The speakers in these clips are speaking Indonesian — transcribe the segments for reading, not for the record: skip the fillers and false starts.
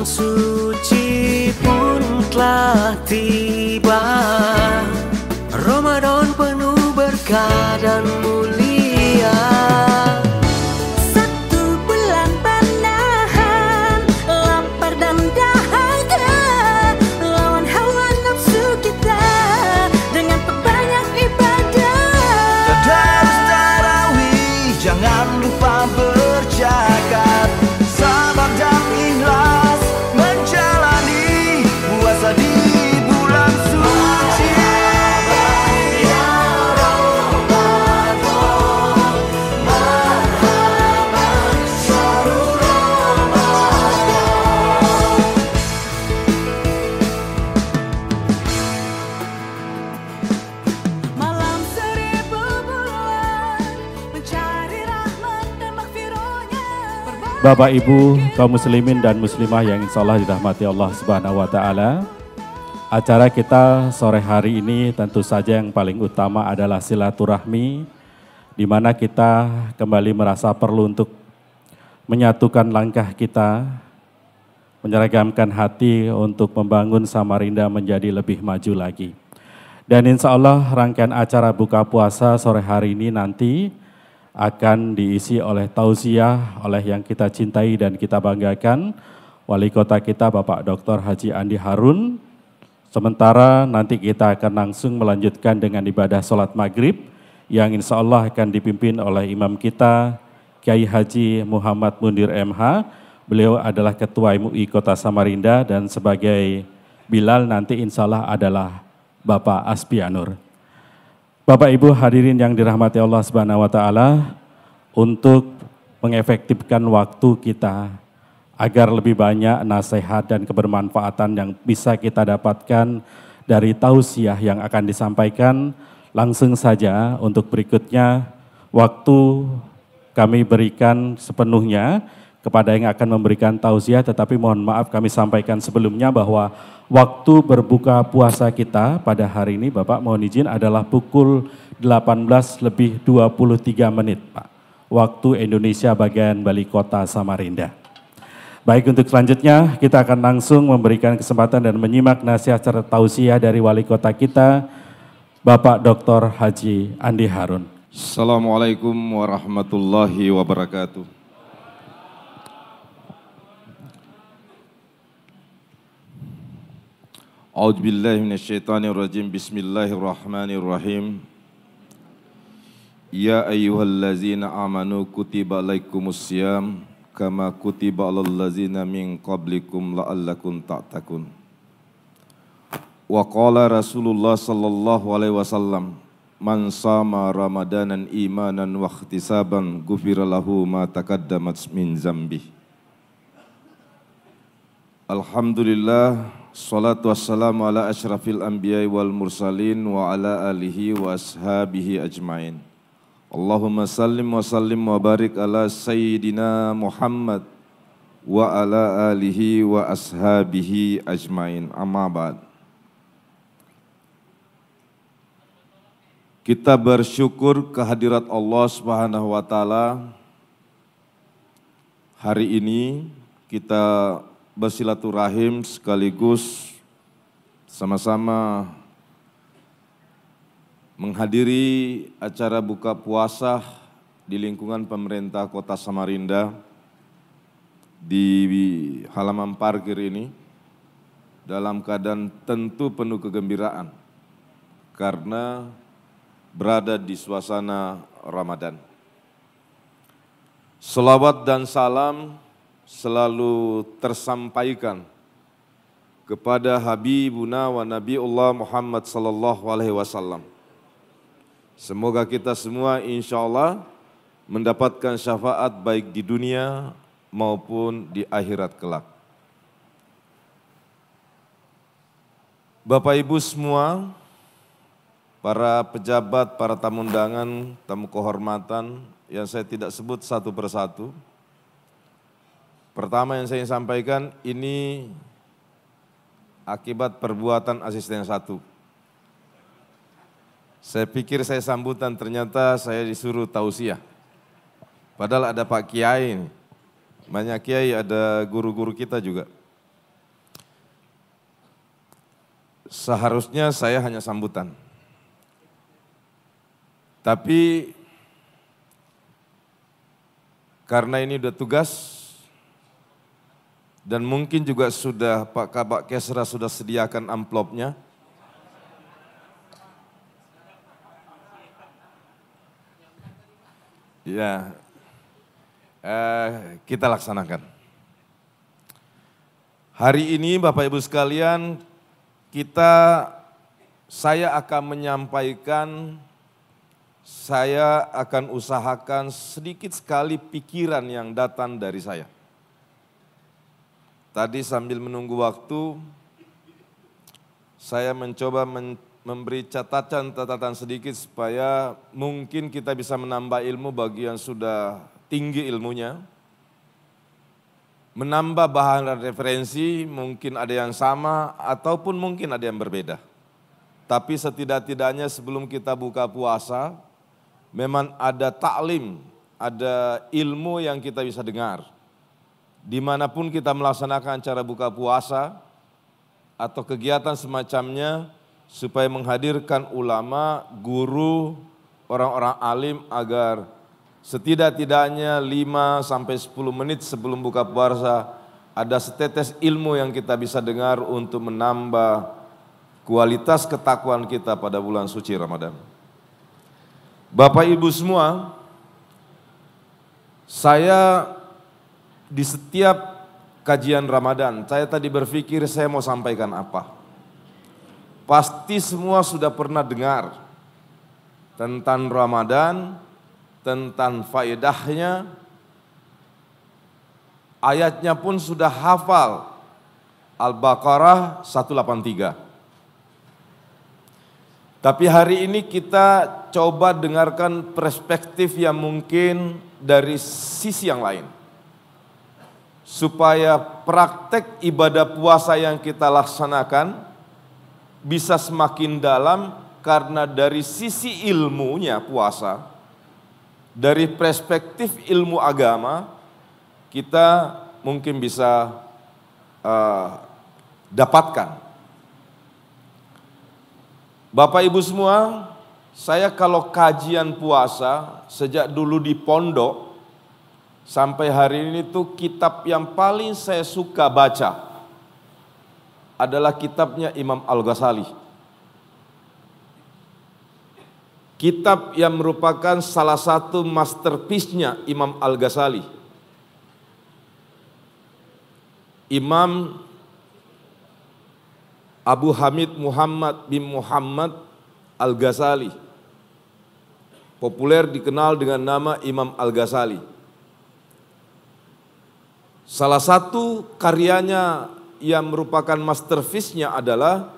suci pun telah tiba. Ramadan penuh berkah dan mulia. Satu bulan penahan lapar dan dahaga, lawan hawa nafsu kita dengan perbanyak ibadah. Tadarus tarawih, jangan lupa berzakat. Sabar dan ikhlas menjalani puasa di bulan suci. Ya Ramadan, marhaban syahrul Ramadan. Malam 1000 bulan mencari rahmat dan maghfirahnya. Bapak Ibu kaum muslimin dan muslimah yang insya Allah dirahmati Allah Subhanahu wa Ta'ala. Acara kita sore hari ini tentu saja yang paling utama adalah silaturahmi, di mana kita kembali merasa perlu untuk menyatukan langkah kita, menyeragamkan hati untuk membangun Samarinda menjadi lebih maju lagi. Dan insya Allah rangkaian acara buka puasa sore hari ini nanti akan diisi oleh tausiah oleh yang kita cintai dan kita banggakan, Wali Kota kita Bapak Dr. Haji Andi Harun. Sementara nanti kita akan langsung melanjutkan dengan ibadah sholat maghrib yang insya Allah akan dipimpin oleh imam kita Kiai Haji Muhammad Mundir MH. Beliau adalah Ketua MUI Kota Samarinda dan sebagai Bilal nanti insya Allah adalah Bapak Aspianur. Bapak Ibu hadirin yang dirahmati Allah Subhanahu wa Ta'ala, untuk mengefektifkan waktu kita agar lebih banyak nasihat dan kebermanfaatan yang bisa kita dapatkan dari tausiah yang akan disampaikan, langsung saja untuk berikutnya waktu kami berikan sepenuhnya kepada yang akan memberikan tausiah, tetapi mohon maaf kami sampaikan sebelumnya bahwa waktu berbuka puasa kita pada hari ini Bapak mohon izin adalah pukul 18:23 Pak. Waktu Indonesia bagian Bali Kota Samarinda. Baik, untuk selanjutnya kita akan langsung memberikan kesempatan dan menyimak nasihat serta tausiah dari Wali Kota kita, Bapak Dr. Haji Andi Harun. Assalamualaikum warahmatullahi wabarakatuh. A'udzubillahi minasyaitonirrajim. Bismillahirrahmanirrahim. Ya ayyuhallazina amanu kutiba alaikumussyam kama kutiba alal ladzina min qablikum la'allakum ta'takun. Wa qala Rasulullah sallallahu alaihi wasallam, man sama ramadanan imanan wa ihtisaban ghufira lahu ma taqaddamat min dzambi. Alhamdulillah, salatu wassalamu ala asyrafil anbiya'i wal mursalin wa ala alihi wa ashabihi ajmain. Allahumma sallim wa sallim wa barik ala Sayyidina Muhammad wa ala alihi wa ashabihi ajmain. Amma ba'd. Kita bersyukur kehadirat Allah Subhanahu wa Ta'ala. Hari ini kita bersilaturahim sekaligus sama-sama menghadiri acara buka puasa di lingkungan pemerintah Kota Samarinda di halaman parkir ini dalam keadaan tentu penuh kegembiraan karena berada di suasana Ramadan. Selawat dan salam selalu tersampaikan kepada Habibuna wa Nabiullah Muhammad sallallahu alaihi wasallam. Semoga kita semua insya Allah mendapatkan syafaat baik di dunia maupun di akhirat kelak. Bapak Ibu semua, para pejabat, para tamu undangan, tamu kehormatan yang saya tidak sebut satu persatu. Pertama yang saya sampaikan, ini akibat perbuatan asisten satu. Saya pikir saya sambutan, ternyata saya disuruh tausiah. Padahal ada Pak Kiai ini. Banyak Kiai, ada guru-guru kita juga. seharusnya saya hanya sambutan. Tapi karena ini udah tugas dan mungkin juga sudah Pak Kabak Kesra sudah sediakan amplopnya. Ya, kita laksanakan. Hari ini Bapak Ibu sekalian, saya akan menyampaikan, saya akan usahakan sedikit sekali pikiran yang datang dari saya. Tadi sambil menunggu waktu, saya mencoba memberi catatan sedikit supaya mungkin kita bisa menambah ilmu bagi yang sudah tinggi ilmunya. Menambah bahan referensi, mungkin ada yang sama ataupun mungkin ada yang berbeda. Tapi setidak-tidaknya sebelum kita buka puasa, memang ada taklim, ada ilmu yang kita bisa dengar. Dimanapun kita melaksanakan acara buka puasa atau kegiatan semacamnya, supaya menghadirkan ulama, guru, orang-orang alim agar setidak-tidaknya 5-10 menit sebelum buka puasa ada setetes ilmu yang kita bisa dengar untuk menambah kualitas ketakwaan kita pada bulan suci Ramadan. Bapak Ibu semua, saya di setiap kajian Ramadan, saya tadi berpikir saya mau sampaikan apa. Pasti semua sudah pernah dengar tentang Ramadan, tentang faedahnya, ayatnya pun sudah hafal, Al-Baqarah 183. Tapi hari ini kita coba dengarkan perspektif yang mungkin dari sisi yang lain. Supaya praktek ibadah puasa yang kita laksanakan bisa semakin dalam, karena dari sisi ilmunya puasa, dari perspektif ilmu agama, kita mungkin bisa dapatkan. Bapak Ibu semua, saya kalau kajian puasa sejak dulu di pondok sampai hari ini tuh kitab yang paling saya suka baca adalah kitabnya Imam Al-Ghazali. Kitab yang merupakan salah satu masterpiece-nya Imam Al-Ghazali. Imam Abu Hamid Muhammad bin Muhammad Al-Ghazali, populer dikenal dengan nama Imam Al-Ghazali. Salah satu karyanya yang merupakan masterpiece-nya adalah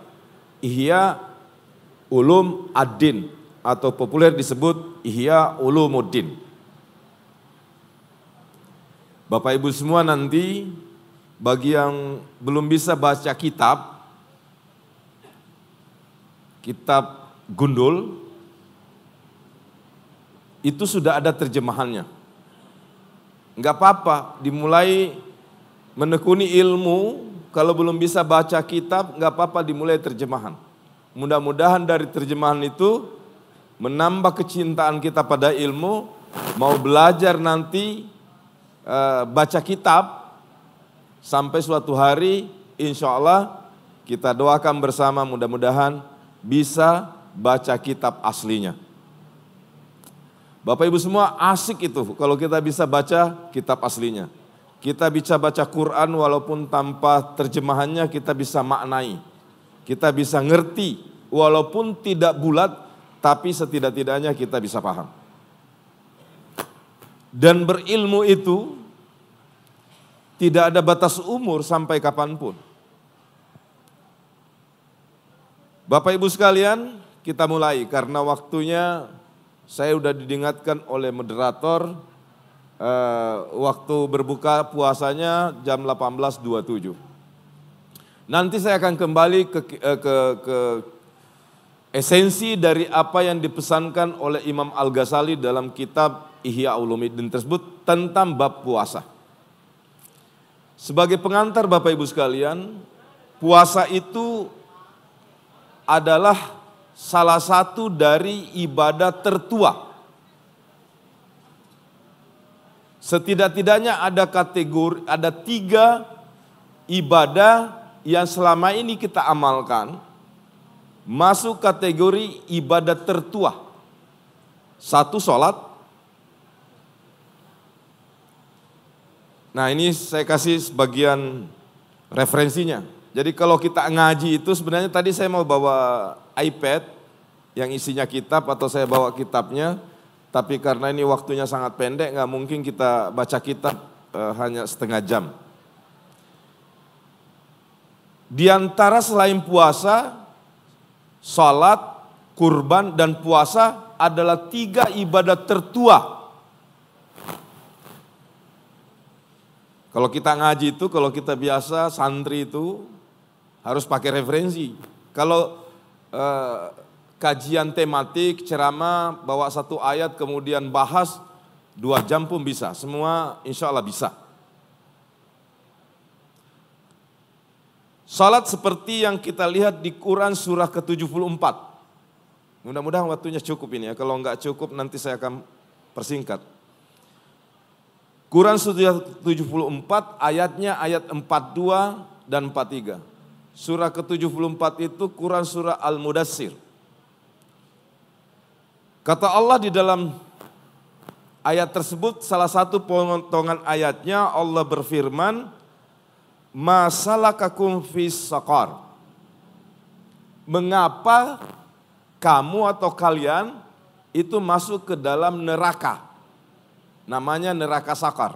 Ihya Ulum Ad-Din atau populer disebut Ihya Ulumuddin. Bapak Ibu semua, nanti bagi yang belum bisa baca kitab gundul, itu sudah ada terjemahannya. Enggak apa-apa, dimulai menekuni ilmu. Kalau belum bisa baca kitab, enggak apa-apa dimulai terjemahan. Mudah-mudahan dari terjemahan itu menambah kecintaan kita pada ilmu, mau belajar nanti baca kitab, sampai suatu hari insya Allah kita doakan bersama mudah-mudahan bisa baca kitab aslinya. Bapak Ibu semua, asik itu kalau kita bisa baca kitab aslinya. Kita bisa baca Quran walaupun tanpa terjemahannya, kita bisa maknai. Kita bisa ngerti walaupun tidak bulat, tapi setidak-tidaknya kita bisa paham. Dan berilmu itu tidak ada batas umur sampai kapanpun. Bapak Ibu sekalian, kita mulai karena waktunya saya sudah diingatkan oleh moderator waktu berbuka puasanya jam 18.27. Nanti saya akan kembali ke esensi dari apa yang dipesankan oleh Imam Al-Ghazali dalam kitab Ihya Ulumuddin tersebut tentang bab puasa. Sebagai pengantar Bapak Ibu sekalian, puasa itu adalah salah satu dari ibadah tertua. Setidak-tidaknya ada kategori, ada 3 ibadah yang selama ini kita amalkan masuk kategori ibadah tertua. 1, sholat. Nah, ini saya kasih sebagian referensinya. Jadi kalau kita ngaji itu sebenarnya tadi saya mau bawa iPad yang isinya kitab atau saya bawa kitabnya. Tapi karena ini waktunya sangat pendek, nggak mungkin kita baca kitab hanya setengah jam. Di antara selain puasa, sholat, kurban, dan puasa adalah 3 ibadah tertua. Kalau kita ngaji itu, kalau kita biasa santri itu harus pakai referensi. Kalau kajian tematik, ceramah, bawa 1 ayat kemudian bahas 2 jam pun bisa. Semua insya Allah bisa. Salat seperti yang kita lihat di Quran surah ke-74. Mudah-mudahan waktunya cukup ini ya. Kalau enggak cukup nanti saya akan persingkat. Quran surah 74 ayatnya ayat 42 dan 43. Surah ke-74 itu Quran surah Al-Mudassir. Kata Allah di dalam ayat tersebut, salah satu potongan ayatnya Allah berfirman, "Ma salakakum fis saqar?" Mengapa kamu atau kalian itu masuk ke dalam neraka? Namanya neraka sakar.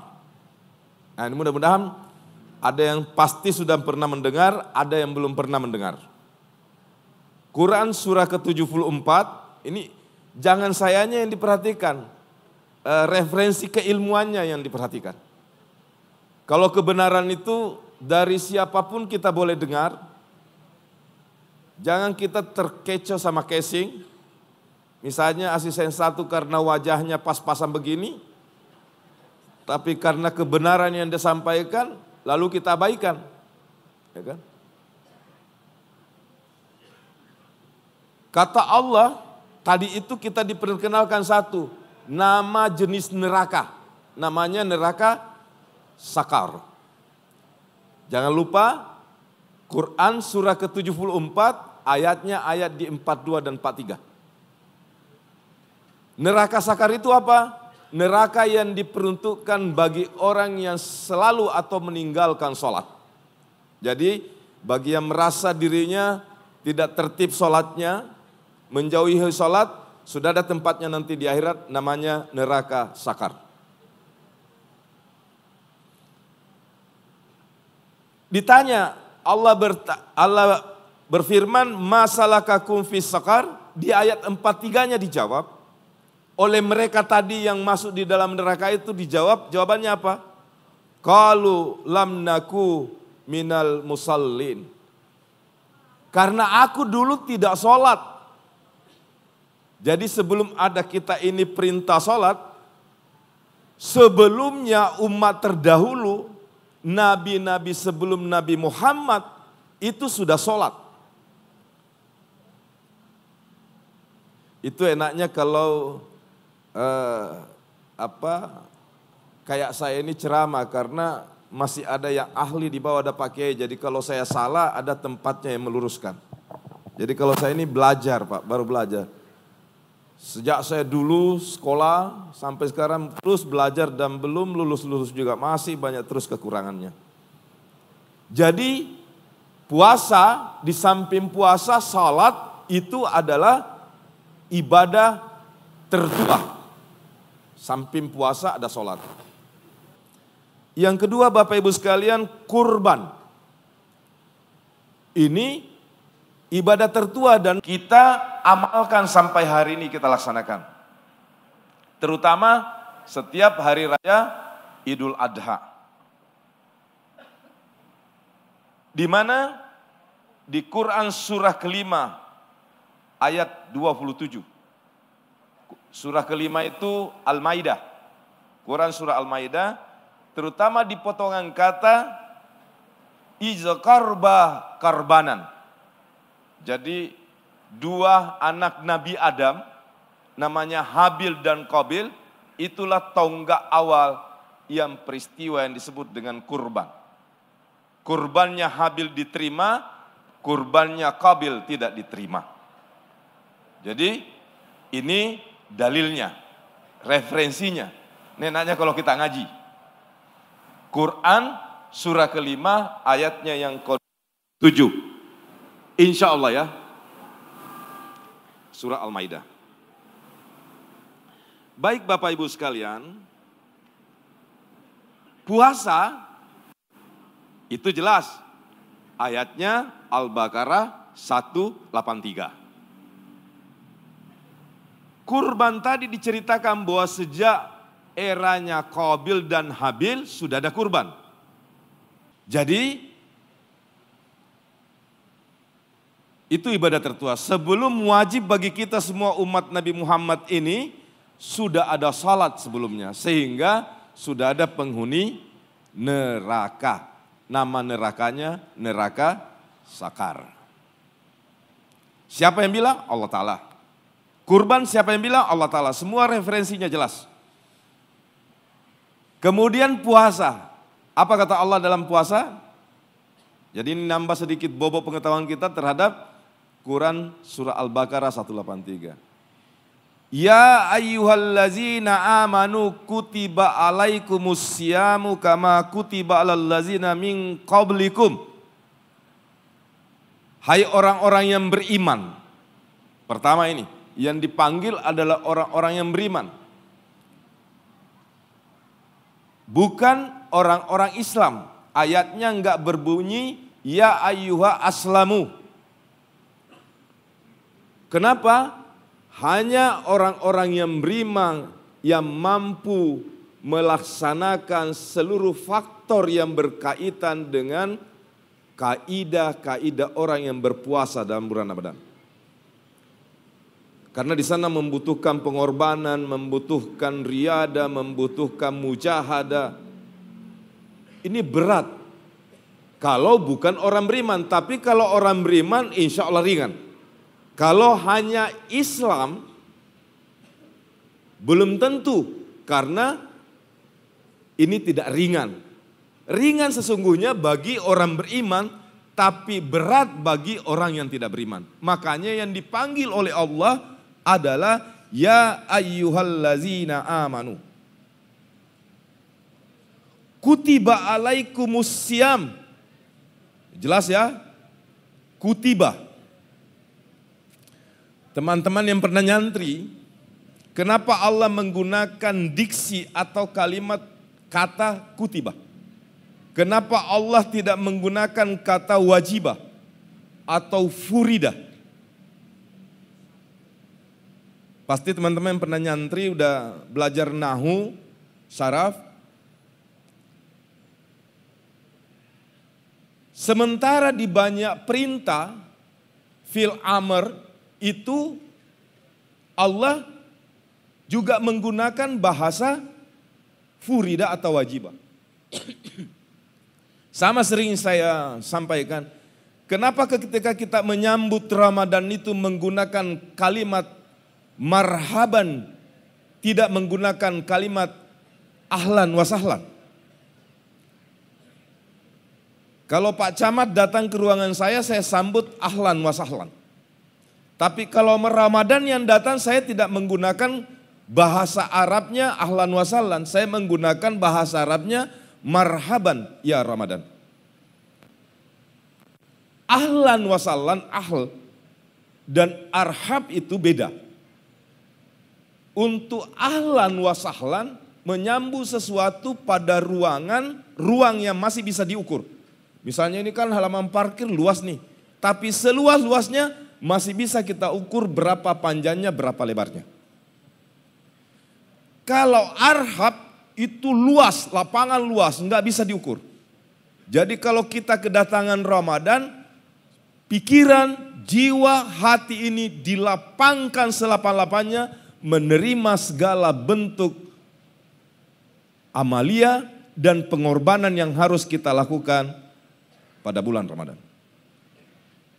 Nah, ini mudah-mudahan ada yang pasti sudah pernah mendengar, ada yang belum pernah mendengar. Quran surah ke-74, ini jangan sayanya yang diperhatikan, referensi keilmuannya yang diperhatikan. Kalau kebenaran itu dari siapapun kita boleh dengar, jangan kita terkecoh sama casing. Misalnya asisten 1 karena wajahnya pas-pasan begini, tapi karena kebenaran yang disampaikan, lalu kita abaikan. Ya kan? Kata Allah, tadi itu kita diperkenalkan 1, nama jenis neraka. Namanya neraka sakar. Jangan lupa, Quran surah ke-74, ayatnya ayat di 42 dan 43. Neraka sakar itu apa? Neraka yang diperuntukkan bagi orang yang selalu atau meninggalkan sholat. Jadi bagi yang merasa dirinya tidak tertib sholatnya, menjauhi sholat, sudah ada tempatnya nanti di akhirat, namanya neraka sakar. Ditanya, Allah berfirman, "Masalakakum fis sakar?" Di ayat 43-nya dijawab. Oleh mereka tadi yang masuk di dalam neraka itu dijawab, jawabannya apa? Qalu lam naku minal musallin. Karena aku dulu tidak sholat. Jadi sebelum ada kita ini perintah sholat, sebelumnya umat terdahulu, nabi-nabi sebelum Nabi Muhammad itu sudah sholat. Itu enaknya kalau kayak saya ini ceramah karena masih ada yang ahli di bawah ada pakai. Jadi kalau saya salah ada tempatnya yang meluruskan. Jadi kalau saya ini belajar Pak, baru belajar. Sejak saya dulu sekolah sampai sekarang terus belajar dan belum lulus-lulus juga, masih banyak terus kekurangannya. Jadi puasa, di samping puasa, salat itu adalah ibadah tertua. Samping puasa ada sholat. Yang kedua Bapak Ibu sekalian, kurban. Ini ibadah tertua dan kita amalkan sampai hari ini kita laksanakan. Terutama setiap hari raya Idul Adha. Di mana di Quran surah kelima ayat 27. Surah kelima itu Al-Maidah. Quran surah Al-Maidah, terutama di potongan kata izqarba karbanan. Jadi dua anak Nabi Adam, namanya Habil dan Qabil, itulah tonggak awal yang peristiwa yang disebut dengan kurban. Kurbannya Habil diterima, kurbannya Qabil tidak diterima. Jadi ini dalilnya, referensinya. Ini nanya kalau kita ngaji. Quran surah kelima ayatnya yang ke-7. Insya Allah ya. Surah Al-Maidah. Baik Bapak Ibu sekalian, puasa itu jelas. Ayatnya Al-Baqarah 183. Kurban tadi diceritakan bahwa sejak eranya Qabil dan Habil sudah ada kurban. Jadi itu ibadah tertua. Sebelum wajib bagi kita semua umat Nabi Muhammad ini sudah ada salat sebelumnya. Sehingga sudah ada penghuni neraka. Nama nerakanya neraka Sakar. Siapa yang bilang? Allah Ta'ala. Kurban siapa yang bilang? Allah Ta'ala. Semua referensinya jelas. Kemudian puasa. Apa kata Allah dalam puasa? Jadi ini nambah sedikit bobot pengetahuan kita terhadap Quran surah Al-Baqarah 183. Ya ayyuhallazina amanu kutiba alaikumusyamu kama kutiba alal ladzina min qablikum. Hai orang-orang yang beriman. Pertama ini, yang dipanggil adalah orang-orang yang beriman. Bukan orang-orang Islam. Ayatnya enggak berbunyi ya ayyuha aslamu. Kenapa? Hanya orang-orang yang beriman yang mampu melaksanakan seluruh faktor yang berkaitan dengan kaidah-kaidah orang yang berpuasa dalam bulan Ramadan. Karena di sana membutuhkan pengorbanan, membutuhkan riyada, membutuhkan mujahadah. Ini berat. Kalau bukan orang beriman, tapi kalau orang beriman insya Allah ringan. Kalau hanya Islam, belum tentu, karena ini tidak ringan. Ringan sesungguhnya bagi orang beriman, tapi berat bagi orang yang tidak beriman. Makanya yang dipanggil oleh Allah adalah ya ayyuhallazina amanu. Kutiba alaikumussyam. Jelas ya? Kutiba. Teman-teman yang pernah nyantri, kenapa Allah menggunakan diksi atau kalimat kata kutibah? Kenapa Allah tidak menggunakan kata wajibah atau furidah? Pasti teman-teman yang pernah nyantri udah belajar nahu, syaraf. Sementara di banyak perintah, fil amr, itu Allah juga menggunakan bahasa furida atau wajibah. Sama sering saya sampaikan, kenapa ketika kita menyambut Ramadan itu menggunakan kalimat marhaban, tidak menggunakan kalimat ahlan wa sahlan. Kalau Pak Camat datang ke ruangan saya sambut ahlan wa sahlan. Tapi kalau Ramadan yang datang saya tidak menggunakan bahasa Arabnya ahlan wa sahlan, saya menggunakan bahasa Arabnya marhaban ya Ramadan. Ahlan wa sahlan, ahl dan arhab itu beda. Untuk ahlan wa sahlan menyambut sesuatu pada ruang yang masih bisa diukur. Misalnya ini kan halaman parkir luas nih, tapi seluas-luasnya masih bisa kita ukur berapa panjangnya, berapa lebarnya. Kalau arhab itu luas, lapangan luas, nggak bisa diukur. Jadi kalau kita kedatangan Ramadan, pikiran, jiwa, hati ini dilapangkan selapang-lapangnya, menerima segala bentuk amalia dan pengorbanan yang harus kita lakukan pada bulan Ramadan.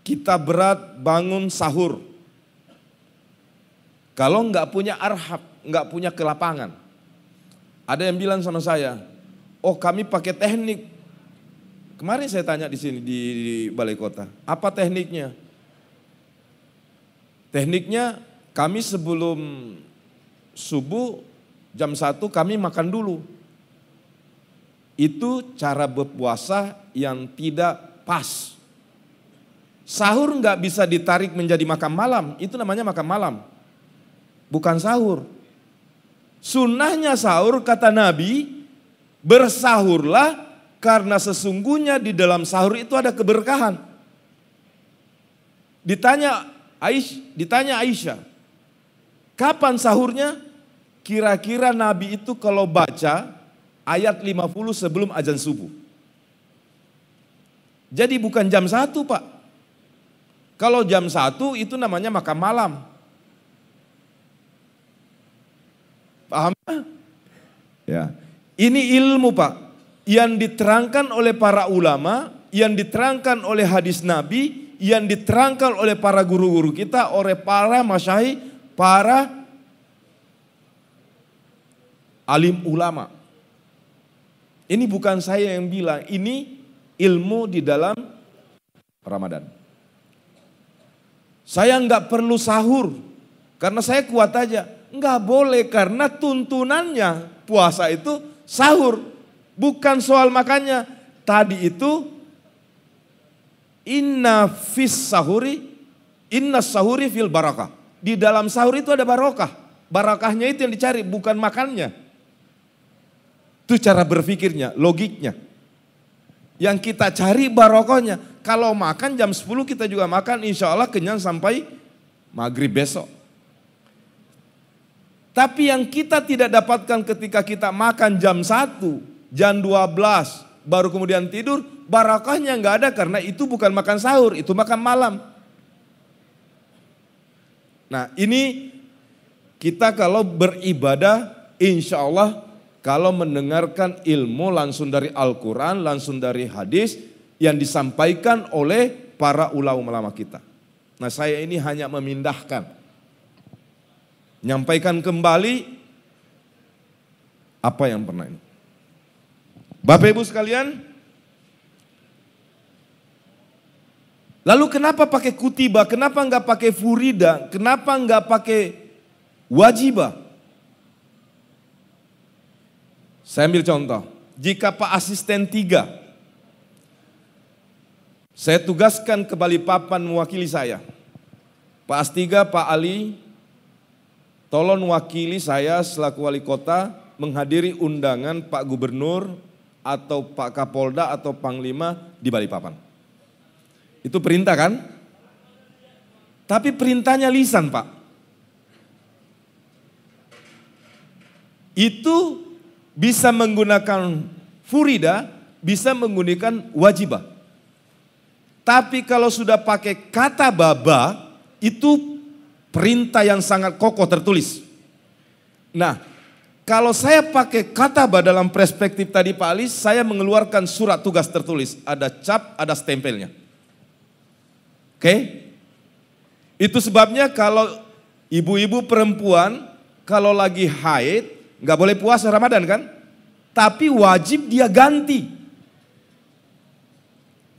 Kita berat bangun sahur, Kalau nggak punya arhab, nggak punya kelapangan. Ada yang bilang sama saya, oh kami pakai teknik. Kemarin saya tanya di sini di balai kota, apa tekniknya? Tekniknya kami sebelum subuh jam 1 kami makan dulu. Itu cara berpuasa yang tidak pas. Sahur nggak bisa ditarik menjadi makan malam, itu namanya makan malam. Bukan sahur. Sunnahnya sahur kata Nabi, bersahurlah karena sesungguhnya di dalam sahur itu ada keberkahan. Ditanya Aisyah, kapan sahurnya? Kira-kira Nabi itu kalau baca ayat 50 sebelum azan subuh. Jadi bukan jam 1 Pak. Kalau jam 1 itu namanya makan malam. Paham? Ya. Ini ilmu Pak, yang diterangkan oleh para ulama, yang diterangkan oleh hadis Nabi, yang diterangkan oleh para guru-guru kita, oleh para masyayikh, para alim ulama. Ini bukan saya yang bilang, ini ilmu di dalam Ramadan. Saya nggak perlu sahur, karena saya kuat aja. Nggak boleh karena tuntunannya puasa itu sahur. Bukan soal makannya. Tadi itu inna sahuri fil barakah. Di dalam sahur itu ada barokah. Barakahnya itu yang dicari, bukan makannya. Itu cara berpikirnya, logiknya. Yang kita cari barokahnya. Kalau makan jam 10 kita juga makan, insya Allah kenyang sampai maghrib besok. Tapi yang kita tidak dapatkan ketika kita makan jam 1, jam 12, baru kemudian tidur, barakahnya nggak ada karena itu bukan makan sahur, itu makan malam. Nah ini kita kalau beribadah insya Allah kalau mendengarkan ilmu langsung dari Al-Quran, langsung dari hadis yang disampaikan oleh para ulama-ulama kita. Nah saya ini hanya memindahkan. Nyampaikan kembali apa yang pernah ini. Bapak Ibu sekalian, lalu kenapa pakai kutiba, kenapa enggak pakai furida, kenapa enggak pakai wajibah? Saya ambil contoh, jika Pak Asisten 3, saya tugaskan ke Balikpapan mewakili saya. Pak As3, Pak Ali, tolong wakili saya selaku wali kota menghadiri undangan Pak Gubernur atau Pak Kapolda atau Panglima di Balikpapan. Itu perintah kan? Tapi perintahnya lisan Pak. Itu bisa menggunakan furida, bisa menggunakan wajibah. Tapi kalau sudah pakai kata baba, itu perintah yang sangat kokoh tertulis. Nah, kalau saya pakai kata dalam perspektif tadi Pak Ali, saya mengeluarkan surat tugas tertulis. Ada cap, ada stempelnya. Oke? Itu sebabnya kalau ibu-ibu perempuan, kalau lagi haid, nggak boleh puasa Ramadan kan? Tapi wajib dia ganti.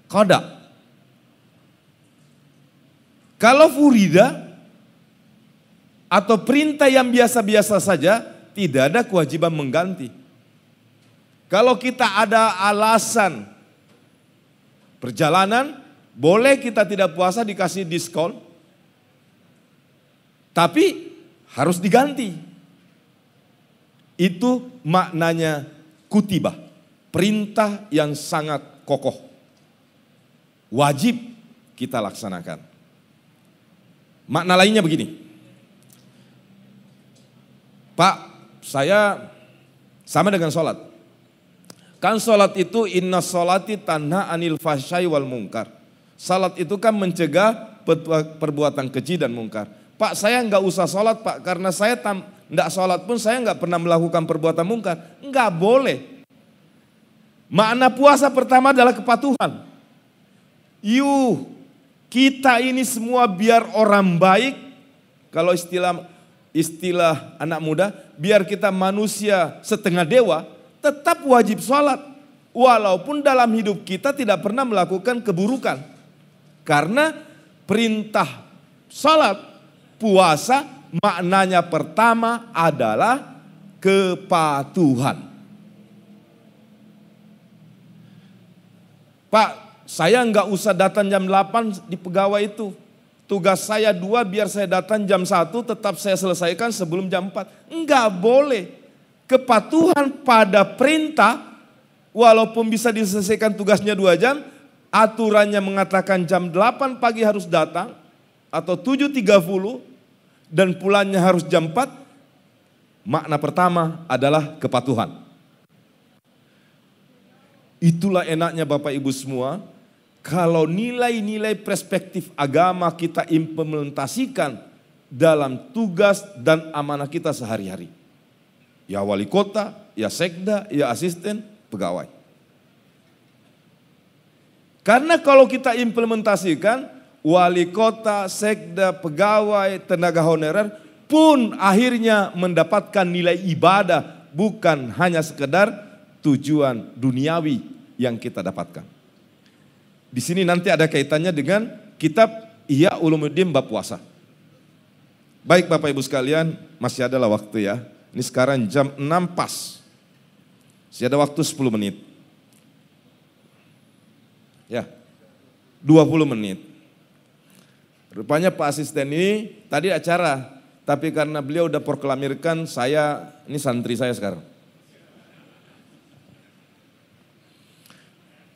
Qada. Kalau furida, atau perintah yang biasa-biasa saja, tidak ada kewajiban mengganti. Kalau kita ada alasan perjalanan, boleh kita tidak puasa dikasih diskon, tapi harus diganti. Itu maknanya kutibah, perintah yang sangat kokoh. Wajib kita laksanakan. Makna lainnya begini. Pak, saya sama dengan sholat. Kan sholat itu inna sholati tanha anil fahsyai wal munkar. Sholat itu kan mencegah perbuatan keji dan munkar. Pak, saya nggak usah sholat Pak, karena saya nggak sholat pun saya nggak pernah melakukan perbuatan munkar. Nggak boleh. Makna puasa pertama adalah kepatuhan. Kita ini semua biar orang baik, kalau istilah istilah anak muda, biar kita manusia setengah dewa, tetap wajib sholat. Walaupun dalam hidup kita tidak pernah melakukan keburukan. Karena perintah sholat, puasa, maknanya pertama adalah kepatuhan. Pak, saya nggak usah datang jam 8 di pegawai itu. Tugas saya 2 biar saya datang jam 1 tetap saya selesaikan sebelum jam 4. Enggak boleh. Kepatuhan pada perintah walaupun bisa diselesaikan tugasnya 2 jam, aturannya mengatakan jam 8 pagi harus datang atau 7.30 dan pulangnya harus jam 4. Makna pertama adalah kepatuhan. Itulah enaknya Bapak Ibu semua, kalau nilai-nilai perspektif agama kita implementasikan dalam tugas dan amanah kita sehari-hari. Ya wali kota, ya sekda, ya asisten, pegawai. Karena kalau kita implementasikan, wali kota, sekda, pegawai, tenaga honorer pun akhirnya mendapatkan nilai ibadah, bukan hanya sekedar tujuan duniawi yang kita dapatkan. Di sini nanti ada kaitannya dengan kitab Ihya Ulumuddin bab puasa. Baik Bapak Ibu sekalian, masih adalah waktu ya. Ini sekarang jam 6 pas. Masih ada waktu 10 menit. Ya, 20 menit. Rupanya Pak Asisten ini tadi acara, tapi karena beliau udah proklamirkan ini santri saya sekarang.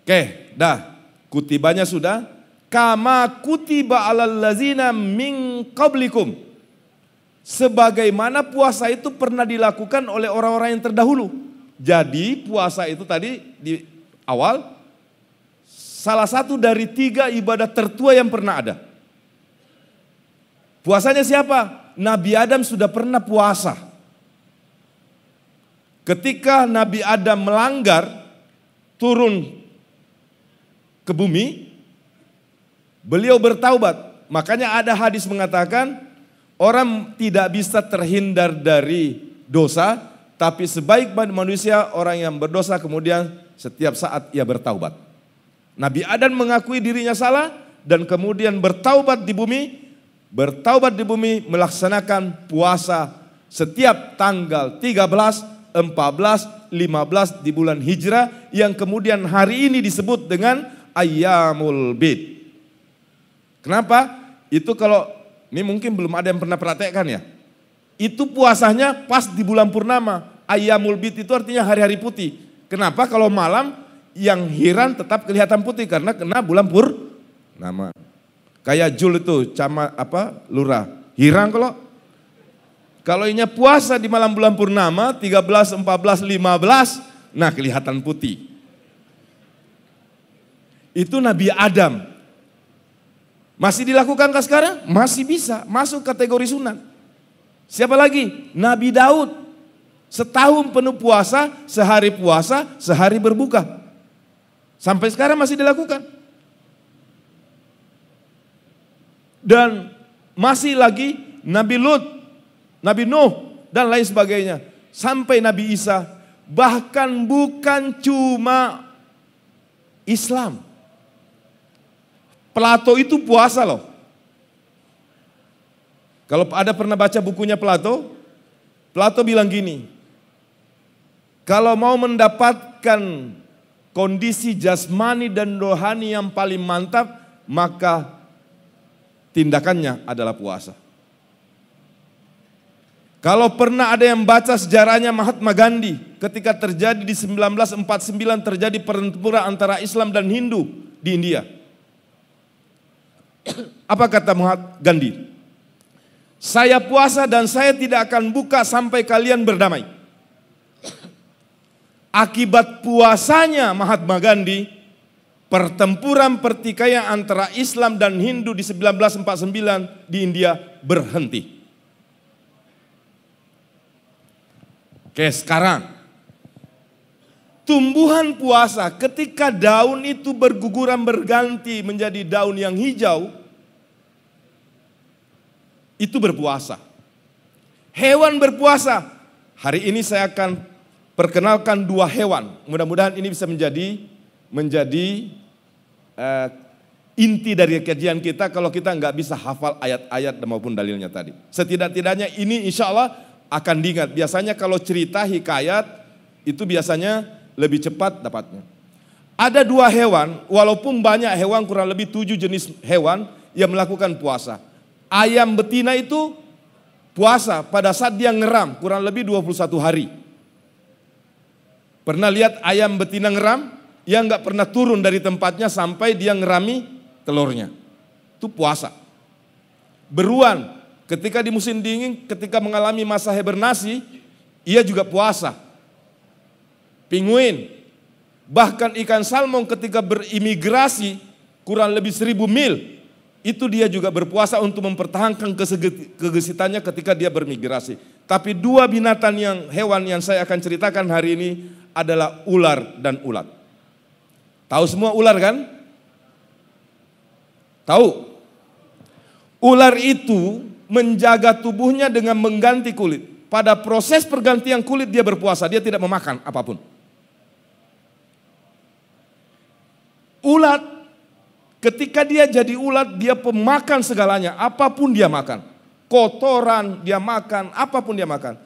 Oke, dah. Kutibanya sudah. Kama kutiba alal lazina min qablikum. Sebagaimana puasa itu pernah dilakukan oleh orang-orang yang terdahulu. Jadi puasa itu tadi di awal salah satu dari 3 ibadah tertua yang pernah ada. Puasanya siapa? Nabi Adam sudah pernah puasa. Ketika Nabi Adam melanggar, turun ke bumi, beliau bertaubat. Makanya ada hadis mengatakan, orang tidak bisa terhindar dari dosa, tapi sebaik manusia orang yang berdosa kemudian setiap saat ia bertaubat. Nabi Adam mengakui dirinya salah dan kemudian bertaubat di bumi, melaksanakan puasa setiap tanggal 13, 14, 15 di bulan Hijrah yang kemudian hari ini disebut dengan Ayyamul Bid. Kenapa? Itu kalau ini mungkin belum ada yang pernah praktekkan ya. Itu puasanya pas di bulan purnama. Ayyamul Bid itu artinya hari-hari putih. Kenapa? Kalau malam yang hiran tetap kelihatan putih karena kena bulan purnama. Kayak Jul itu lurah. Hirang kalau ini puasa di malam bulan purnama 13, 14, 15, nah kelihatan putih. Itu Nabi Adam. Masih dilakukankah sekarang? Masih bisa, masuk kategori sunat. Siapa lagi? Nabi Daud. Setahun penuh puasa, sehari berbuka. Sampai sekarang masih dilakukan. Dan masih lagi Nabi Lut, Nabi Nuh, dan lain sebagainya. Sampai Nabi Isa. Bahkan bukan cuma Islam. Plato itu puasa loh. Kalau ada pernah baca bukunya Plato, Plato bilang gini, kalau mau mendapatkan kondisi jasmani dan rohani yang paling mantap, maka tindakannya adalah puasa. Kalau pernah ada yang baca sejarahnya Mahatma Gandhi, ketika terjadi di 1949 terjadi pertempuran antara Islam dan Hindu di India. Apa kata Mahatma Gandhi? Saya puasa dan saya tidak akan buka sampai kalian berdamai. Akibat puasanya Mahatma Gandhi, pertempuran pertikaian antara Islam dan Hindu di 1949 di India berhenti. Oke, sekarang tumbuhan puasa ketika daun itu berguguran berganti menjadi daun yang hijau, itu berpuasa. Hewan berpuasa. Hari ini saya akan perkenalkan 2 hewan. Mudah-mudahan ini bisa menjadi inti dari kajian kita kalau kita nggak bisa hafal ayat-ayat maupun dalilnya tadi. Setidak-tidaknya ini insya Allah akan diingat. Biasanya kalau cerita hikayat itu biasanya lebih cepat dapatnya. Ada 2 hewan, walaupun banyak hewan, kurang lebih 7 jenis hewan yang melakukan puasa. Ayam betina itu puasa pada saat dia ngeram kurang lebih 21 hari. Pernah lihat ayam betina ngeram? Yang nggak pernah turun dari tempatnya sampai dia ngerami telurnya. Itu puasa. Beruang ketika di musim dingin, ketika mengalami masa hibernasi, ia juga puasa. Pinguin, bahkan ikan salmon ketika berimigrasi kurang lebih 1000 mil, itu dia juga berpuasa untuk mempertahankan kegesitannya ketika dia bermigrasi. Tapi 2 binatang hewan yang saya akan ceritakan hari ini adalah ular dan ulat. Tahu semua ular kan? Tahu? Ular itu menjaga tubuhnya dengan mengganti kulit. Pada proses pergantian kulit dia berpuasa, dia tidak memakan apapun. Ulat, ketika dia jadi ulat, dia pemakan segalanya, apapun dia makan. Kotoran dia makan, apapun dia makan.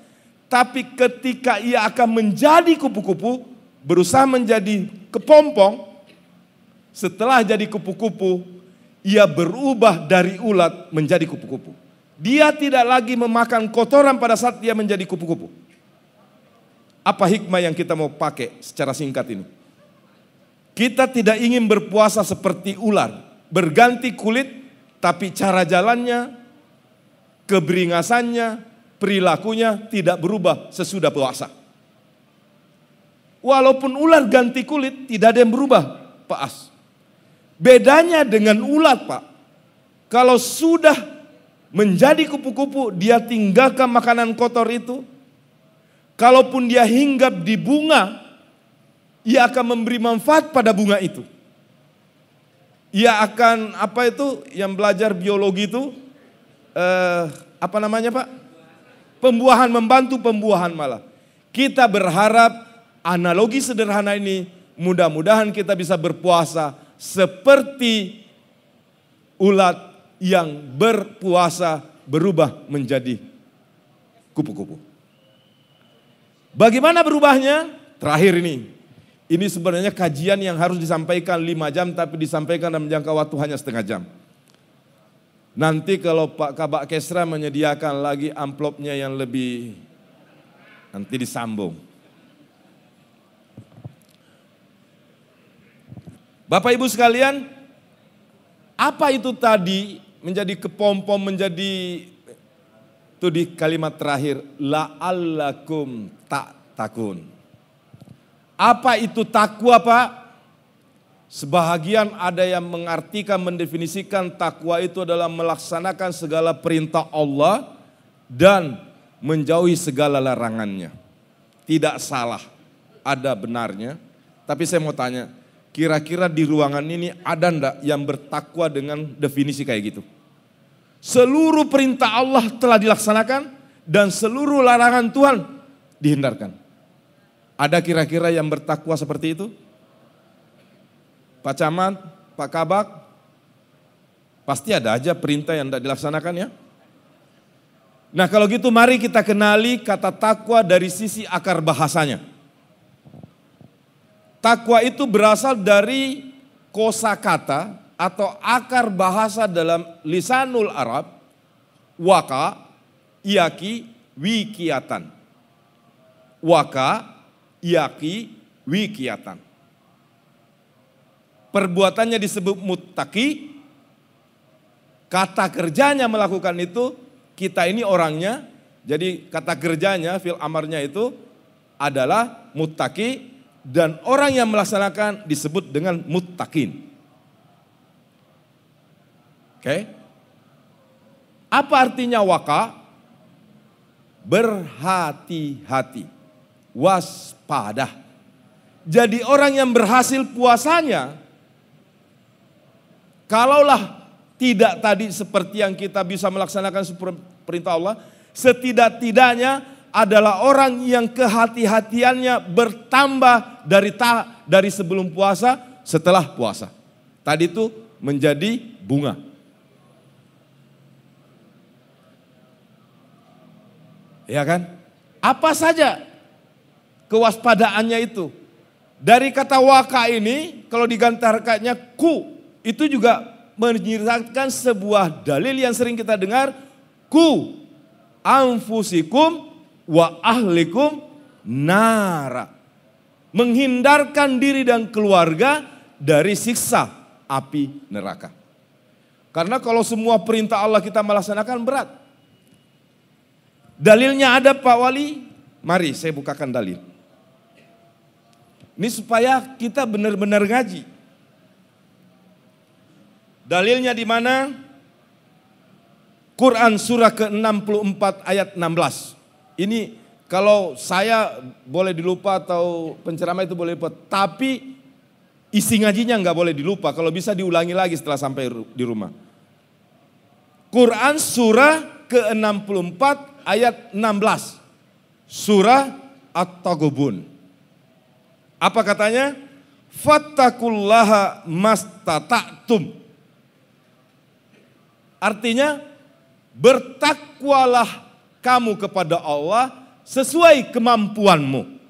Tapi ketika ia akan menjadi kupu-kupu, berusaha menjadi kepompong, setelah jadi kupu-kupu, ia berubah dari ulat menjadi kupu-kupu. Dia tidak lagi memakan kotoran pada saat dia menjadi kupu-kupu. Apa hikmah yang kita mau pakai secara singkat ini? Kita tidak ingin berpuasa seperti ular, berganti kulit, tapi cara jalannya, keberingasannya, perilakunya tidak berubah sesudah puasa. Walaupun ular ganti kulit, tidak ada yang berubah, Pak As. Bedanya dengan ulat, Pak, kalau sudah menjadi kupu-kupu, dia tinggalkan makanan kotor itu. Kalaupun dia hinggap di bunga, ia akan memberi manfaat pada bunga itu. Ia akan, yang belajar biologi itu, Pak? Pembuahan, membantu pembuahan malah. Kita berharap analogi sederhana ini, mudah-mudahan kita bisa berpuasa seperti ulat yang berpuasa berubah menjadi kupu-kupu. Bagaimana berubahnya? Terakhir ini sebenarnya kajian yang harus disampaikan 5 jam tapi disampaikan dalam jangka waktu hanya setengah jam. Nanti kalau Pak Kabak Kesra menyediakan lagi amplopnya yang lebih, nanti disambung. Bapak Ibu sekalian, apa itu tadi menjadi kepompong, menjadi itu di kalimat terakhir, la'allakum takun. Apa itu takwa, Pak? Sebahagian ada yang mengartikan, mendefinisikan takwa itu adalah melaksanakan segala perintah Allah dan menjauhi segala larangannya. Tidak salah, ada benarnya. Tapi saya mau tanya, kira-kira di ruangan ini ada enggak yang bertakwa dengan definisi kayak gitu? Seluruh perintah Allah telah dilaksanakan dan seluruh larangan Tuhan dihindarkan. Ada kira-kira yang bertakwa seperti itu? Pak Camat, Pak Kabak, pasti ada aja perintah yang tidak dilaksanakan ya. Nah kalau gitu mari kita kenali kata takwa dari sisi akar bahasanya. Takwa itu berasal dari kosakata atau akar bahasa dalam lisanul Arab, waka, yaki, wikiatan. Waka, yaki, wikiatan. Perbuatannya disebut muttaqi, kata kerjanya melakukan itu, kita ini orangnya, jadi kata kerjanya, fil amarnya itu adalah muttaqi, dan orang yang melaksanakan disebut dengan muttaqin. Oke? Apa artinya waka? Berhati-hati, waspada. Jadi orang yang berhasil puasanya, kalaulah tidak tadi seperti yang kita bisa melaksanakan perintah Allah, setidak-tidaknya adalah orang yang kehati-hatiannya bertambah dari sebelum puasa, setelah puasa. Tadi itu menjadi bunga. Ya kan? Apa saja kewaspadaannya itu? Dari kata waka ini, kalau digantarkannya ku, itu juga menyiratkan sebuah dalil yang sering kita dengar, ku anfusikum wa ahlikum nara. Menghindarkan diri dan keluarga dari siksa api neraka. Karena kalau semua perintah Allah kita melaksanakan berat. Dalilnya ada Pak Wali, mari saya bukakan dalil. Ini supaya kita benar-benar ngaji. Dalilnya di mana? Quran surah ke-64 ayat 16. Ini kalau saya boleh dilupa atau penceramah itu boleh lupa. Tapi isi ngajinya nggak boleh dilupa. Kalau bisa diulangi lagi setelah sampai di rumah. Quran surah ke-64 ayat 16. Surah At-Taghabun. Apa katanya? Fattakullaha mastata'tum. Artinya bertakwalah kamu kepada Allah sesuai kemampuanmu.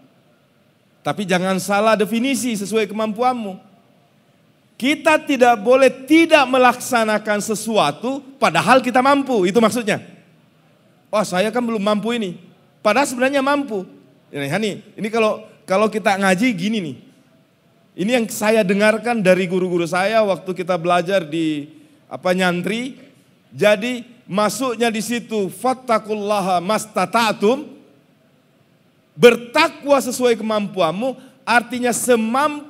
Tapi jangan salah definisi sesuai kemampuanmu. Kita tidak boleh tidak melaksanakan sesuatu padahal kita mampu. Itu maksudnya. Oh saya kan belum mampu ini. Padahal sebenarnya mampu. Ini kalau kita ngaji gini nih. Ini yang saya dengarkan dari guru-guru saya waktu kita belajar di nyantri. Jadi masuknya di situ fattakullaha mastata'tum. Bertakwa sesuai kemampuanmu artinya semampu,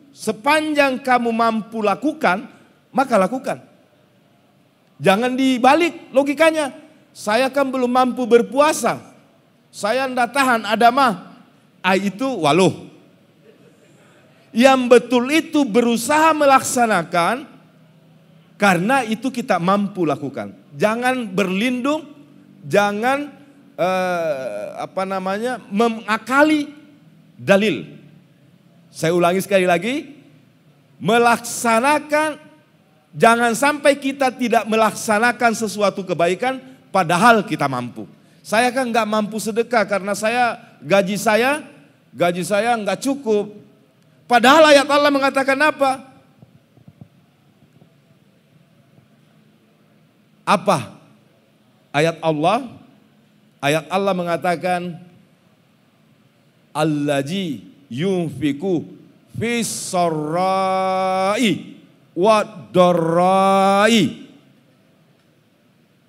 sepanjang kamu mampu lakukan, maka lakukan. Jangan dibalik logikanya. Saya kan belum mampu berpuasa. Saya ndak tahan ada mah. Itu waluh. Yang betul itu berusaha melaksanakan karena itu kita mampu lakukan. Jangan berlindung, jangan mengakali dalil. Saya ulangi sekali lagi, melaksanakan, jangan sampai kita tidak melaksanakan sesuatu kebaikan padahal kita mampu. Saya kan nggak mampu sedekah karena gaji saya nggak cukup. Padahal ayat Allah mengatakan apa? Apa? Ayat Allah mengatakan allazi yunfiku fis sarra'i wa dharra'i.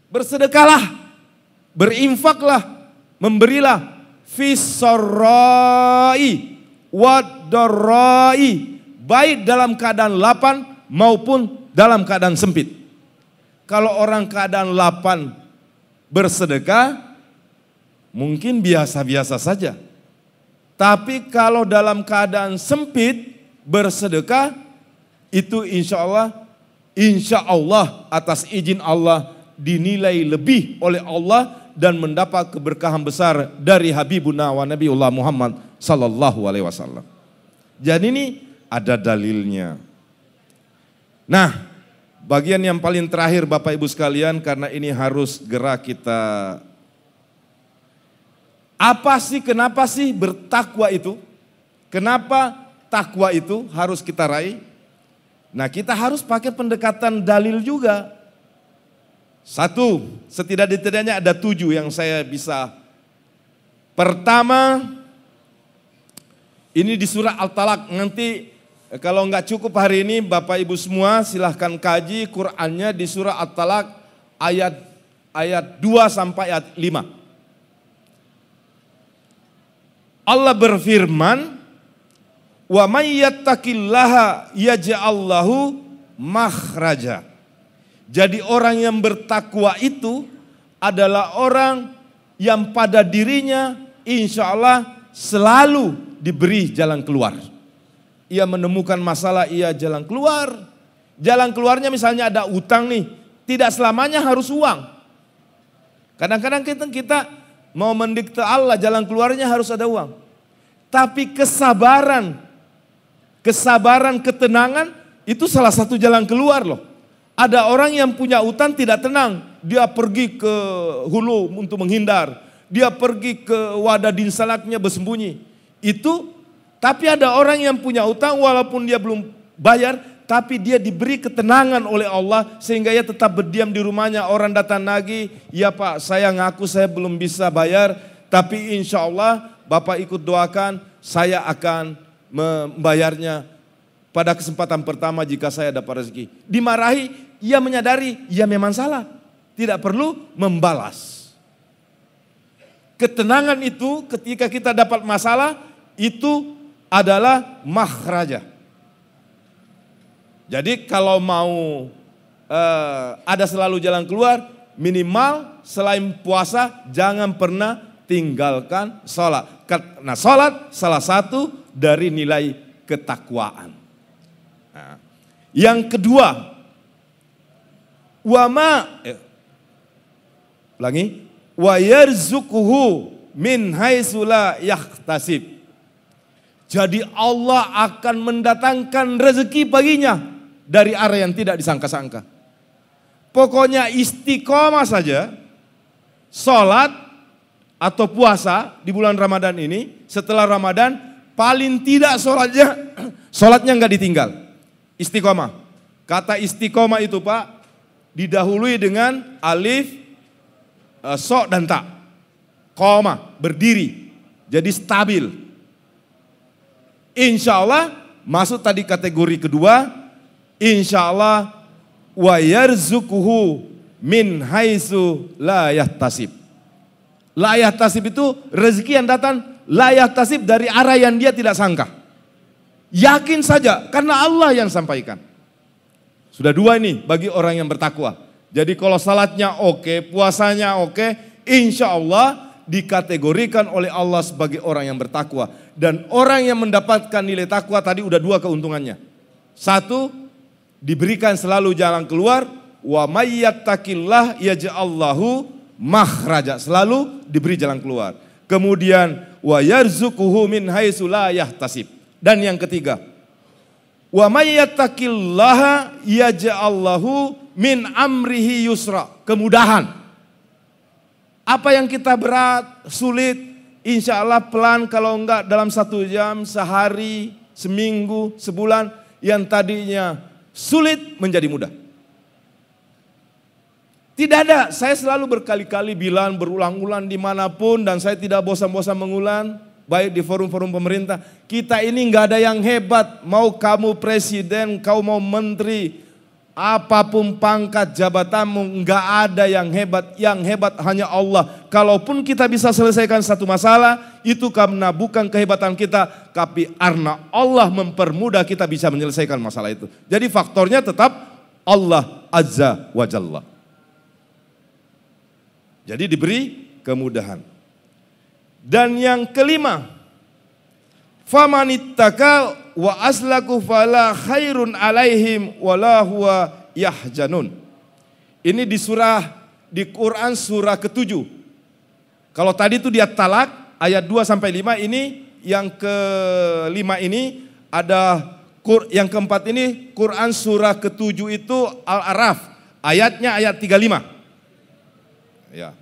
Bersedekahlah, berinfaklah, memberilah fis sarra'i wa dharra'i, baik dalam keadaan lapang maupun dalam keadaan sempit. Kalau orang keadaan lapang bersedekah mungkin biasa-biasa saja. Tapi kalau dalam keadaan sempit bersedekah itu insya Allah atas izin Allah dinilai lebih oleh Allah dan mendapat keberkahan besar dari Habibuna wa Nabiullah Muhammad sallallahu alaihi wasallam. Jadi ini ada dalilnya. Nah, bagian yang paling terakhir Bapak Ibu sekalian, karena ini harus gerak kita. Kenapa sih bertakwa itu? Kenapa takwa itu harus kita raih? Nah, kita harus pakai pendekatan dalil juga. Setidak-tidaknya ada 7 yang saya bisa. Pertama, ini di surah Al-Talaq. Nanti kalau nggak cukup hari ini Bapak Ibu semua silahkan kaji Qur'annya di surah At-Talaq ayat 2 sampai ayat 5. Allah berfirman, wa may yattaqillaha yaj'al lahu makhraja. Jadi orang yang bertakwa itu adalah orang yang pada dirinya insya Allah selalu diberi jalan keluar. Ia menemukan masalah, ia jalan keluar. Jalan keluarnya misalnya ada utang nih, tidak selamanya harus uang. Kadang-kadang kita mau mendikte Allah, jalan keluarnya harus ada uang. Tapi kesabaran, ketenangan itu salah satu jalan keluar loh. Ada orang yang punya utang tidak tenang, dia pergi ke hulu untuk menghindar. Dia pergi ke wadah dinsalaknya bersembunyi. Tapi ada orang yang punya utang walaupun dia belum bayar, tapi dia diberi ketenangan oleh Allah sehingga ia tetap berdiam di rumahnya. Orang datang lagi, ya Pak saya ngaku saya belum bisa bayar, tapi insya Allah Bapak ikut doakan, saya akan membayarnya pada kesempatan pertama jika saya dapat rezeki. Dimarahi, ia menyadari, ia memang salah, tidak perlu membalas. Ketenangan itu ketika kita dapat masalah, itu adalah makhraja. Jadi kalau mau ada selalu jalan keluar, minimal selain puasa jangan pernah tinggalkan sholat. Nah sholat salah satu dari nilai ketakwaan. Nah, yang kedua, wa yarzuquhu min haitsu la yahtasib. Jadi Allah akan mendatangkan rezeki baginya dari arah yang tidak disangka-sangka. Pokoknya istiqomah saja, sholat atau puasa di bulan Ramadan ini, setelah Ramadan paling tidak sholatnya enggak ditinggal. Istiqomah. Kata istiqomah itu Pak, didahului dengan alif, so dan ta. Qoma, berdiri. Jadi stabil. Insya Allah masuk tadi kategori kedua. Insya Allah wa yarzuquhu min haitsu la yahtasib. La yahtasib itu rezeki yang datang, la yahtasib dari arah yang dia tidak sangka. Yakin saja karena Allah yang sampaikan. Sudah dua ini bagi orang yang bertakwa. Jadi kalau salatnya oke, puasanya oke, insya Allah dikategorikan oleh Allah sebagai orang yang bertakwa. Dan orang yang mendapatkan nilai takwa tadi udah dua keuntungannya. Satu, diberikan selalu jalan keluar. Wa may yattaqillah yaj'allahu makhraja. Selalu diberi jalan keluar. Kemudian wa yarzuquhu min haitsu la yahtasib. Dan yang ketiga, wa may yattaqillaha yaj'allahu min amrihi yusra. Kemudahan. Apa yang kita berat, sulit, insya Allah pelan, kalau enggak dalam 1 jam, sehari, seminggu, sebulan, yang tadinya sulit menjadi mudah. Tidak ada, saya selalu berkali-kali bilang, berulang-ulang dimanapun, dan saya tidak bosan-bosan mengulang, baik di forum-forum pemerintah, kita ini enggak ada yang hebat, mau kamu presiden, kau mau menteri, apapun pangkat jabatanmu, enggak ada yang hebat hanya Allah. Kalaupun kita bisa selesaikan satu masalah, itu karena bukan kehebatan kita, tapi karena Allah mempermudah kita bisa menyelesaikan masalah itu. Jadi faktornya tetap Allah Azza wa Jalla. Jadi diberi kemudahan. Dan yang kelima, famanittaka wa aslaku fala khairun alaihim wala huwa yahjanun. Ini di Quran surah ke-7. Kalau tadi itu di At-Talaq ayat 2 sampai 5, ini yang ke-5 ini ada yang keempat ini Quran surah ke-7 itu Al-A'raf, ayatnya ayat 35. Ya.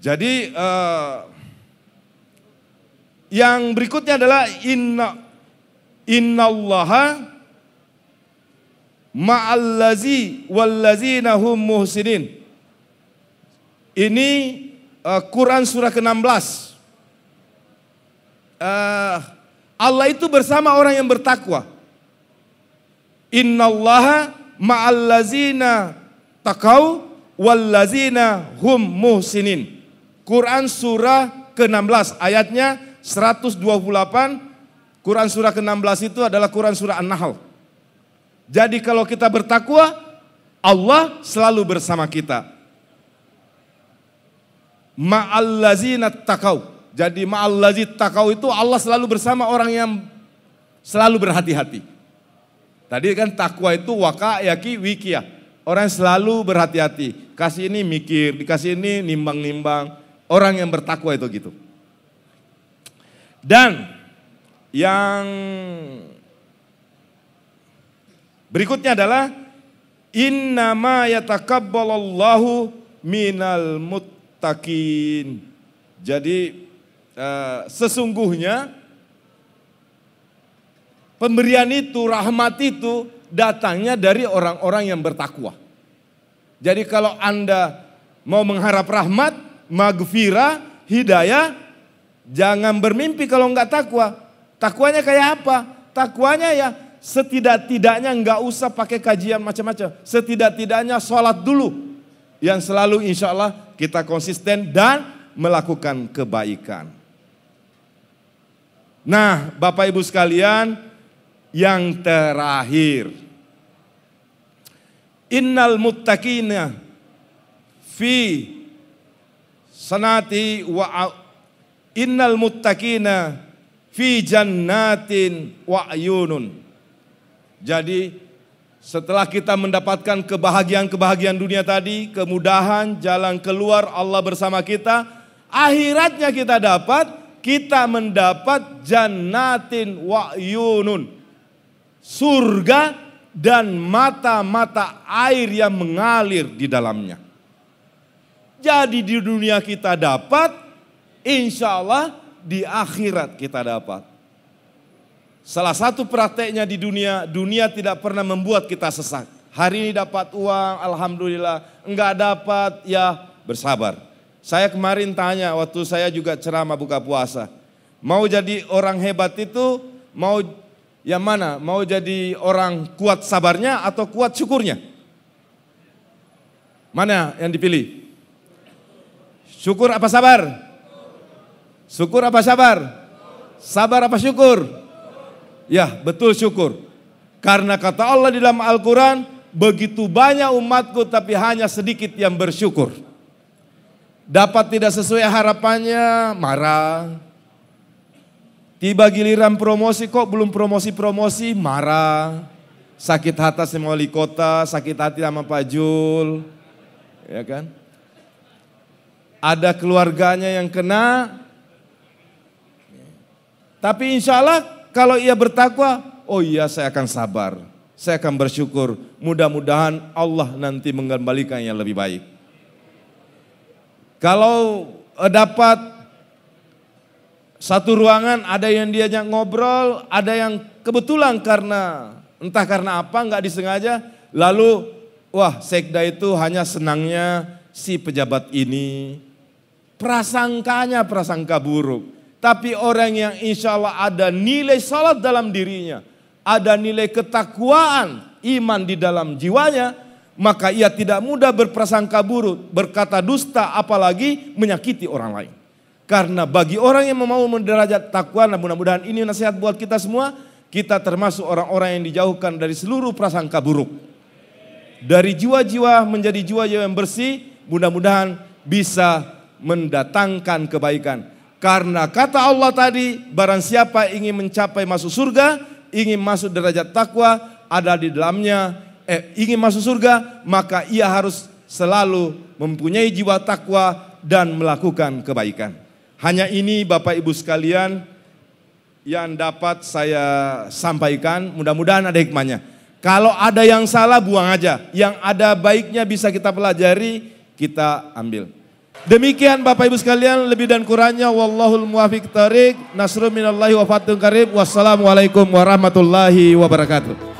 Jadi yang berikutnya adalah innallaha ma'allazi wallazina hum muhsinin. Ini Quran surah ke-16. Allah itu bersama orang yang bertakwa. Innallaha ma'allazina taqau wallazina hum muhsinin. Quran surah ke-16 ayatnya 128. Quran surah ke-16 itu adalah Quran surah An-Nahl. Jadi kalau kita bertakwa, Allah selalu bersama kita. Ma'allazina taqau. Jadi ma'allazi taqau itu Allah selalu bersama orang yang selalu berhati-hati. Tadi kan takwa itu waka, yaki, wikiyah. Orang yang selalu berhati-hati. Kasih ini mikir, dikasih ini nimbang-nimbang. Orang yang bertakwa itu gitu. Dan yang berikutnya adalah innama yatakabbalallahu minal muttaqin. Jadi sesungguhnya pemberian itu, rahmat itu datangnya dari orang-orang yang bertakwa. Jadi kalau Anda mau mengharap rahmat, maghfirah, hidayah, jangan bermimpi kalau enggak takwa. Takwanya kayak apa? Takwanya ya setidak-tidaknya enggak usah pakai kajian macam-macam. Setidak-tidaknya sholat dulu. Yang selalu insya Allah kita konsisten dan melakukan kebaikan. Nah, Bapak Ibu sekalian, yang terakhir. Innal muttaqina fi sanati wa innal muttaqina fi jannatin wa ayunun. Jadi setelah kita mendapatkan kebahagiaan-kebahagiaan dunia tadi, kemudahan, jalan keluar Allah bersama kita, akhiratnya kita mendapat jannatin wa ayunun. Surga dan mata-mata air yang mengalir di dalamnya. Jadi di dunia kita dapat, insya Allah di akhirat kita dapat. Salah satu prakteknya di dunia, dunia tidak pernah membuat kita sesat. Hari ini dapat uang, alhamdulillah. Enggak dapat, ya bersabar. Saya kemarin tanya waktu saya juga ceramah buka puasa. Mau jadi orang hebat itu, mau yang mana? Mau jadi orang kuat sabarnya atau kuat syukurnya? Mana yang dipilih? Syukur apa sabar? Syukur apa sabar? Sabar apa syukur? Ya, betul syukur. Karena kata Allah di dalam Al-Quran, begitu banyak umatku tapi hanya sedikit yang bersyukur. Dapat tidak sesuai harapannya, marah. Tiba giliran promosi kok belum promosi-promosi, marah. Sakit hati sama wali kota, sakit hati sama Pak Jul. Ya kan? Ada keluarganya yang kena. Tapi insya Allah kalau ia bertakwa, oh iya saya akan sabar. Saya akan bersyukur. Mudah-mudahan Allah nanti mengembalikan yang lebih baik. Kalau dapat satu ruangan, ada yang diajak ngobrol, ada yang kebetulan karena entah karena apa nggak disengaja, lalu wah sekda itu hanya senangnya si pejabat ini, prasangkanya prasangka buruk. Tapi orang yang insya Allah ada nilai salat dalam dirinya, ada nilai ketakwaan, iman di dalam jiwanya, maka ia tidak mudah berprasangka buruk, berkata dusta, apalagi menyakiti orang lain. Karena bagi orang yang mau menderajat takwa, nah mudah-mudahan ini nasihat buat kita semua, kita termasuk orang-orang yang dijauhkan dari seluruh prasangka buruk. Dari jiwa-jiwa menjadi jiwa-jiwa yang bersih, mudah-mudahan bisa mendatangkan kebaikan. Karena kata Allah tadi, barang siapa ingin mencapai masuk surga, ingin masuk derajat takwa, ada di dalamnya, ingin masuk surga, maka ia harus selalu mempunyai jiwa takwa dan melakukan kebaikan. Hanya ini Bapak Ibu sekalian yang dapat saya sampaikan, mudah-mudahan ada hikmahnya. Kalau ada yang salah buang aja, yang ada baiknya bisa kita pelajari, kita ambil. Demikian Bapak Ibu sekalian, lebih dan kurangnya wallahul muwaffiq thoriq, nasrun minallahi wa fathun qarib. Wassalamualaikum warahmatullahi wabarakatuh.